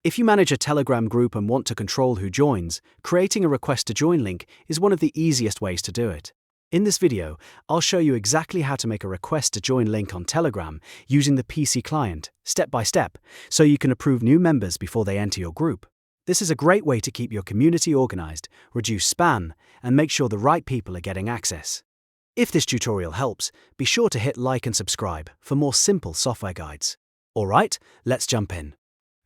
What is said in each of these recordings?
If you manage a Telegram group and want to control who joins, creating a request to join link is one of the easiest ways to do it. In this video, I'll show you exactly how to make a request to join link on Telegram using the PC client, step by step, so you can approve new members before they enter your group. This is a great way to keep your community organized, reduce spam, and make sure the right people are getting access. If this tutorial helps, be sure to hit like and subscribe for more simple software guides. Alright, let's jump in.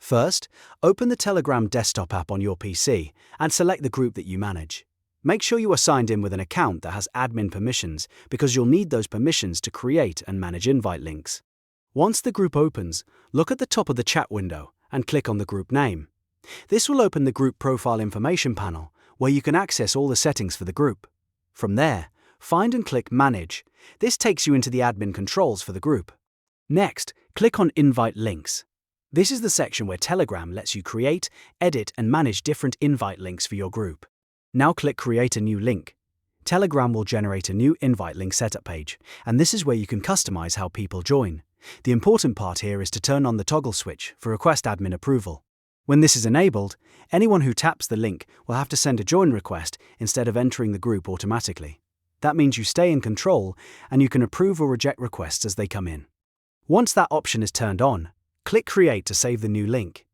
First, open the Telegram desktop app on your PC and select the group that you manage. Make sure you are signed in with an account that has admin permissions because you'll need those permissions to create and manage invite links. Once the group opens, look at the top of the chat window and click on the group name. This will open the group profile information panel where you can access all the settings for the group. From there, find and click Manage. This takes you into the admin controls for the group. Next, click on Invite Links. This is the section where Telegram lets you create, edit, and manage different invite links for your group. Now click Create a new link. Telegram will generate a new invite link setup page, and this is where you can customize how people join. The important part here is to turn on the toggle switch for request admin approval. When this is enabled, anyone who taps the link will have to send a join request instead of entering the group automatically. That means you stay in control and you can approve or reject requests as they come in. Once that option is turned on, click Create to save the new link.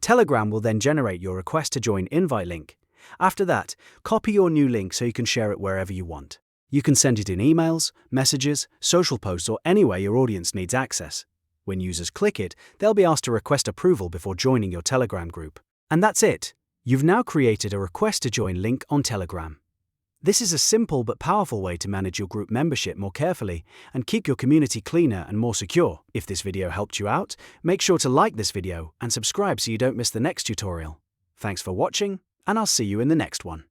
Telegram will then generate your request to join invite link. After that, copy your new link so you can share it wherever you want. You can send it in emails, messages, social posts, or anywhere your audience needs access. When users click it, they'll be asked to request approval before joining your Telegram group. And that's it. You've now created a request to join link on Telegram. This is a simple but powerful way to manage your group membership more carefully and keep your community cleaner and more secure. If this video helped you out, make sure to like this video and subscribe so you don't miss the next tutorial. Thanks for watching, and I'll see you in the next one.